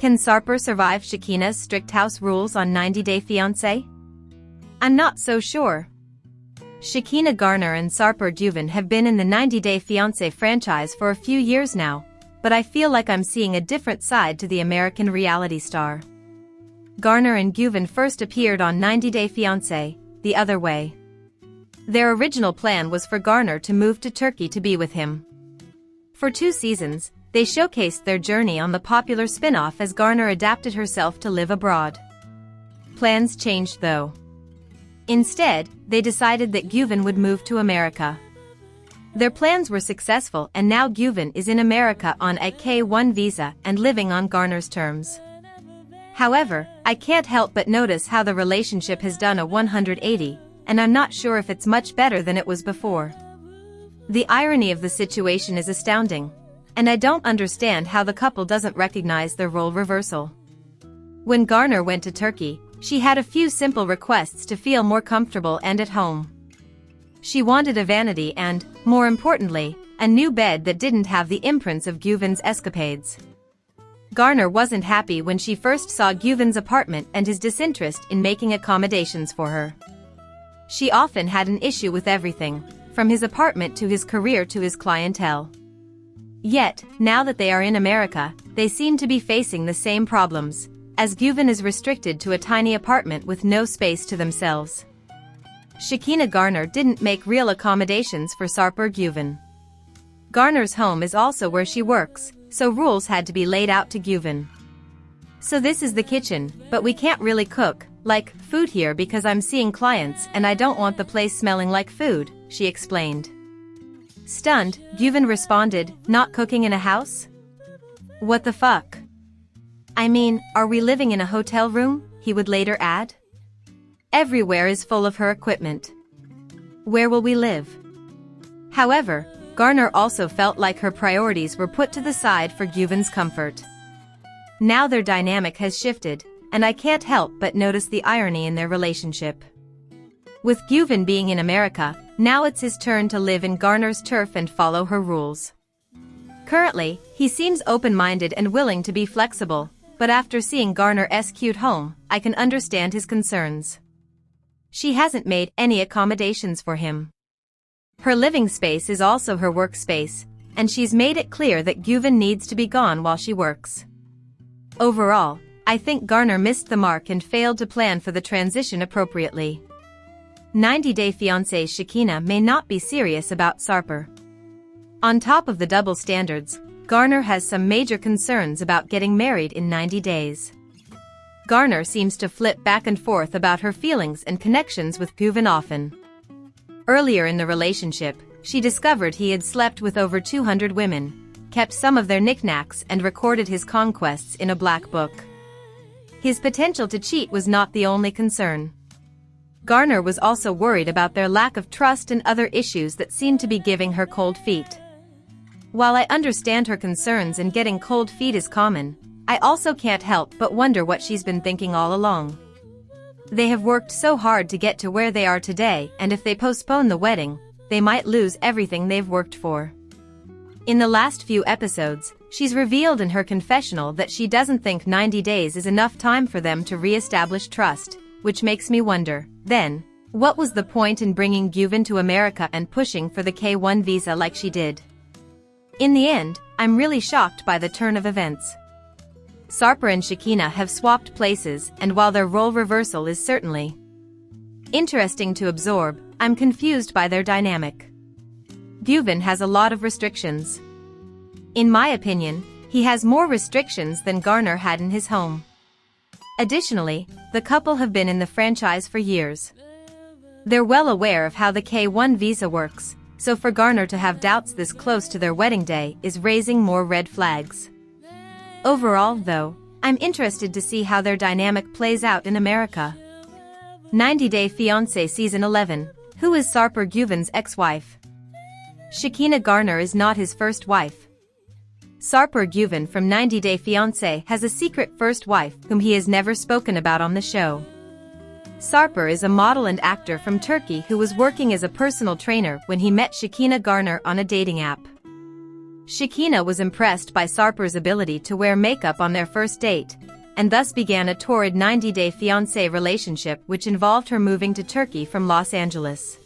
Can Sarper survive Shekinah's strict house rules on 90 Day Fiancé? I'm not so sure. Shekinah Garner and Sarper Guven have been in the 90 Day Fiancé franchise for a few years now, but I feel like I'm seeing a different side to the American reality star. Garner and Guven first appeared on 90 Day Fiancé, the other way. Their original plan was for Garner to move to Turkey to be with him. For 2 seasons, they showcased their journey on the popular spin-off as Garner adapted herself to live abroad. Plans changed though. Instead, they decided that Guven would move to America. Their plans were successful and now Guven is in America on a K-1 visa and living on Garner's terms. However, I can't help but notice how the relationship has done a 180, and I'm not sure if it's much better than it was before. The irony of the situation is astounding, and I don't understand how the couple doesn't recognize their role reversal. When Garner went to Turkey, she had a few simple requests to feel more comfortable and at home. She wanted a vanity and, more importantly, a new bed that didn't have the imprints of Guven's escapades. Garner wasn't happy when she first saw Guven's apartment and his disinterest in making accommodations for her. She often had an issue with everything, from his apartment to his career to his clientele. Yet, now that they are in America, they seem to be facing the same problems, as Guven is restricted to a tiny apartment with no space to themselves. Shekinah Garner didn't make real accommodations for Sarper Guven. Garner's home is also where she works, so rules had to be laid out to Guven. So this is the kitchen, but we can't really cook, like, food here because I'm seeing clients and I don't want the place smelling like food, she explained. Stunned, Guven responded, "Not cooking in a house? What the fuck? I mean, are we living in a hotel room?" he would later add. Everywhere is full of her equipment. Where will we live? However, Garner also felt like her priorities were put to the side for Guven's comfort. Now their dynamic has shifted, and I can't help but notice the irony in their relationship. With Guven being in America, now it's his turn to live in Garner's turf and follow her rules. Currently, he seems open-minded and willing to be flexible, but after seeing Garner's cute home, I can understand his concerns. She hasn't made any accommodations for him. Her living space is also her workspace, and she's made it clear that Guven needs to be gone while she works. Overall, I think Garner missed the mark and failed to plan for the transition appropriately. 90 Day Fiancé's Shekinah may not be serious about Sarper. On top of the double standards, Garner has some major concerns about getting married in 90 days. Garner seems to flip back and forth about her feelings and connections with Guven often. Earlier in the relationship, she discovered he had slept with over 200 women, kept some of their knickknacks and recorded his conquests in a black book. His potential to cheat was not the only concern. Garner was also worried about their lack of trust and other issues that seemed to be giving her cold feet. While I understand her concerns and getting cold feet is common, I also can't help but wonder what she's been thinking all along. They have worked so hard to get to where they are today, and if they postpone the wedding, they might lose everything they've worked for. In the last few episodes, she's revealed in her confessional that she doesn't think 90 days is enough time for them to re-establish trust, which makes me wonder, then, what was the point in bringing Guven to America and pushing for the K-1 visa like she did? In the end, I'm really shocked by the turn of events. Sarper and Shekinah have swapped places, and while their role reversal is certainly interesting to absorb, I'm confused by their dynamic. Guven has a lot of restrictions. In my opinion, he has more restrictions than Garner had in his home. Additionally, the couple have been in the franchise for years. They're well aware of how the K-1 visa works, so for Garner to have doubts this close to their wedding day is raising more red flags. Overall, though, I'm interested to see how their dynamic plays out in America. 90 Day Fiancé Season 11, who is Sarper Guven's ex-wife? Shekinah Garner is not his first wife. Sarper Guven from 90 Day Fiancé has a secret first wife whom he has never spoken about on the show. Sarper is a model and actor from Turkey who was working as a personal trainer when he met Shekinah Garner on a dating app. Shekinah was impressed by Sarper's ability to wear makeup on their first date, and thus began a torrid 90-day fiancé relationship which involved her moving to Turkey from Los Angeles.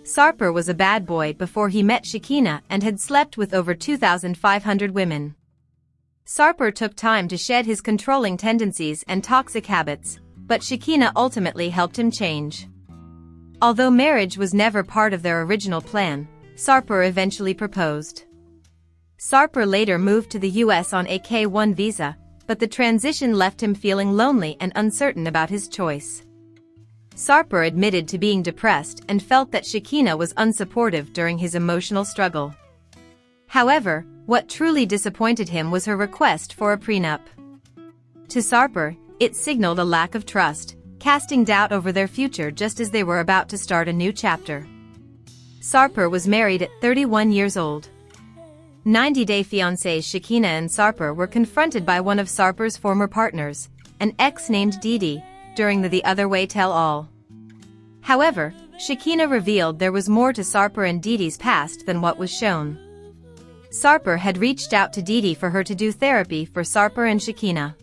Sarper was a bad boy before he met Shekinah and had slept with over 2,500 women. Sarper took time to shed his controlling tendencies and toxic habits, but Shekinah ultimately helped him change. Although marriage was never part of their original plan, Sarper eventually proposed. Sarper later moved to the US on a K-1 visa, but the transition left him feeling lonely and uncertain about his choice. Sarper admitted to being depressed and felt that Shekinah was unsupportive during his emotional struggle. However, what truly disappointed him was her request for a prenup. To Sarper, it signaled a lack of trust, casting doubt over their future just as they were about to start a new chapter. Sarper was married at 31 years old. 90-day fiancés Shekinah and Sarper were confronted by one of Sarper's former partners, an ex named Didi, during the Other Way tell-all. However, Shekinah revealed there was more to Sarper and Didi's past than what was shown. Sarper had reached out to Didi for her to do therapy for Sarper and Shekinah.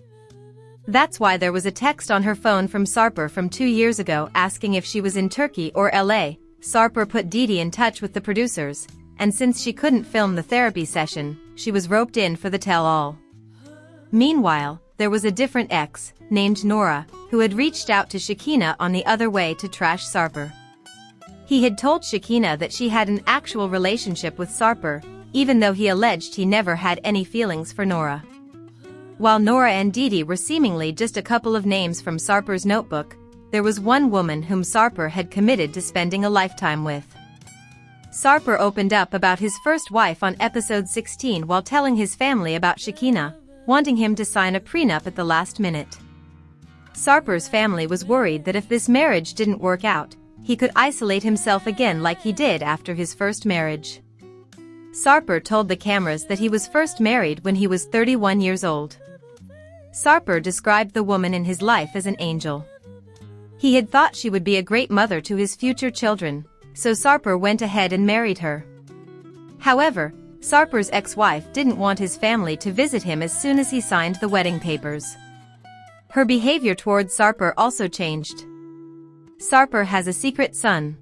That's why there was a text on her phone from Sarper from 2 years ago asking if she was in Turkey or LA. Sarper put Didi in touch with the producers, and since she couldn't film the therapy session, she was roped in for the tell-all. Meanwhile, there was a different ex, named Nora, who had reached out to Shekinah on the Other Way to trash Sarper. He had told Shekinah that she had an actual relationship with Sarper, even though he alleged he never had any feelings for Nora. While Nora and Didi were seemingly just a couple of names from Sarper's notebook, there was one woman whom Sarper had committed to spending a lifetime with. Sarper opened up about his first wife on episode 16 while telling his family about Shekinah, wanting him to sign a prenup at the last minute. Sarper's family was worried that if this marriage didn't work out, he could isolate himself again like he did after his first marriage. Sarper told the cameras that he was first married when he was 31 years old. Sarper described the woman in his life as an angel. He had thought she would be a great mother to his future children, so Sarper went ahead and married her. However, Sarper's ex-wife didn't want his family to visit him as soon as he signed the wedding papers. Her behavior towards Sarper also changed. Sarper has a secret son.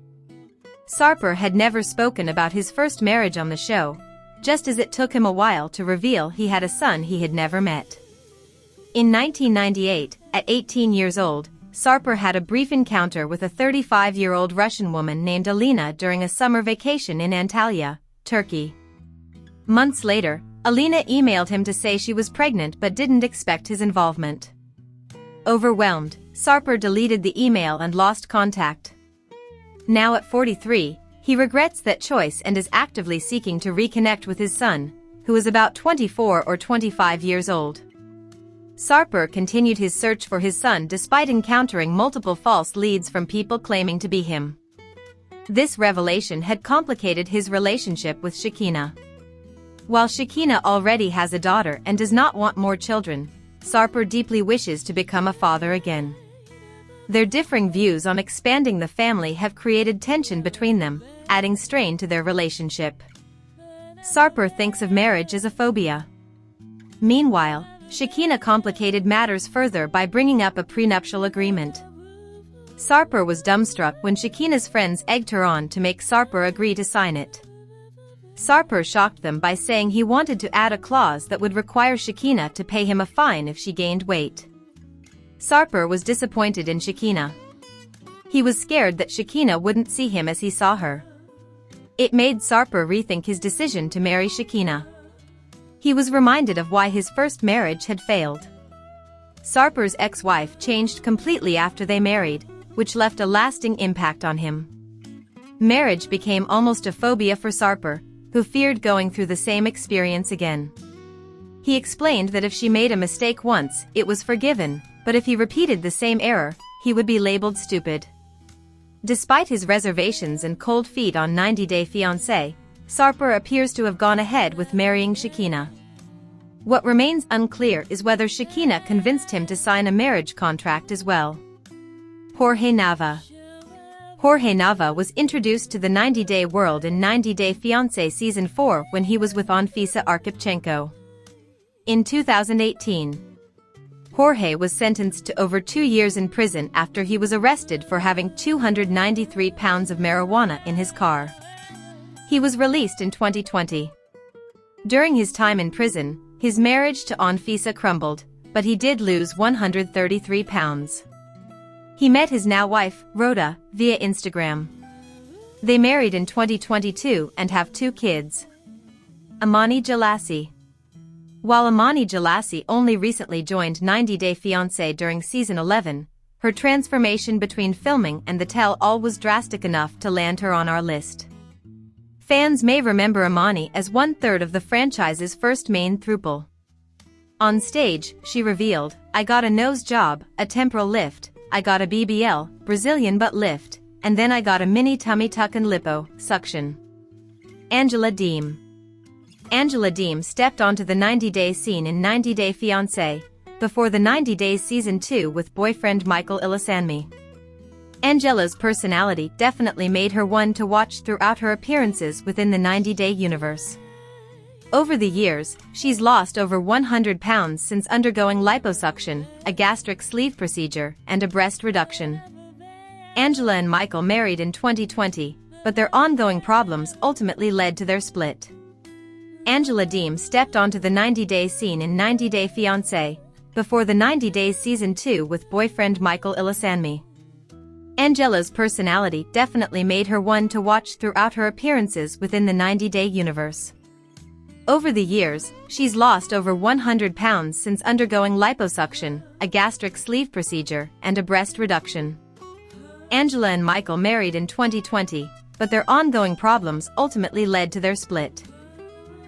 Sarper had never spoken about his first marriage on the show, just as it took him a while to reveal he had a son he had never met. In 1998, at 18 years old, Sarper had a brief encounter with a 35-year-old Russian woman named Alina during a summer vacation in Antalya, Turkey. Months later, Alina emailed him to say she was pregnant but didn't expect his involvement. Overwhelmed, Sarper deleted the email and lost contact. Now at 43, he regrets that choice and is actively seeking to reconnect with his son, who is about 24 or 25 years old. Sarper continued his search for his son despite encountering multiple false leads from people claiming to be him. This revelation had complicated his relationship with Shekinah. While Shekinah already has a daughter and does not want more children, Sarper deeply wishes to become a father again. Their differing views on expanding the family have created tension between them, adding strain to their relationship. Sarper thinks of marriage as a phobia. Meanwhile, Shekinah complicated matters further by bringing up a prenuptial agreement. Sarper was dumbstruck when Shekinah's friends egged her on to make Sarper agree to sign it. Sarper shocked them by saying he wanted to add a clause that would require Shekinah to pay him a fine if she gained weight. Sarper was disappointed in Shekinah. He was scared that Shekinah wouldn't see him as he saw her. It made Sarper rethink his decision to marry Shekinah. He was reminded of why his first marriage had failed. Sarper's ex-wife changed completely after they married, which left a lasting impact on him. Marriage became almost a phobia for Sarper, who feared going through the same experience again. He explained that if she made a mistake once, it was forgiven, but if he repeated the same error, he would be labeled stupid. Despite his reservations and cold feet on 90-day fiancé, Sarper appears to have gone ahead with marrying Shekinah. What remains unclear is whether Shekinah convinced him to sign a marriage contract as well. Jorge Nava. Jorge Nava was introduced to the 90-day world in 90 Day Fiancé Season 4 when he was with Anfisa Arkhipchenko. In 2018, Jorge was sentenced to over 2 years in prison after he was arrested for having 293 pounds of marijuana in his car. He was released in 2020. During his time in prison, his marriage to Anfisa crumbled, but he did lose 133 pounds. He met his now wife, Rhoda, via Instagram. They married in 2022 and have 2 kids. Imani Jalassi. While Imani Jalassi only recently joined 90 Day Fiancé during Season 11, her transformation between filming and the tell-all was drastic enough to land her on our list. Fans may remember Imani as 1/3 of the franchise's first main throuple. On stage, she revealed, "I got a nose job, a temporal lift, I got a BBL, Brazilian butt lift, and then I got a mini tummy tuck and lipo, suction." Angela Deem. Angela Deem stepped onto the 90-day scene in 90 Day Fiancé, before the 90 Days Season 2 with boyfriend Michael Ilasanmi. Angela's personality definitely made her one to watch throughout her appearances within the 90-day universe. Over the years, she's lost over 100 pounds since undergoing liposuction, a gastric sleeve procedure, and a breast reduction. Angela and Michael married in 2020, but their ongoing problems ultimately led to their split. Angela Deem stepped onto the 90-day scene in 90 Day Fiancé, before the 90 Days Season 2 with boyfriend Michael Ilasanmi. Angela's personality definitely made her one to watch throughout her appearances within the 90-day universe. Over the years, she's lost over 100 pounds since undergoing liposuction, a gastric sleeve procedure, and a breast reduction. Angela and Michael married in 2020, but their ongoing problems ultimately led to their split.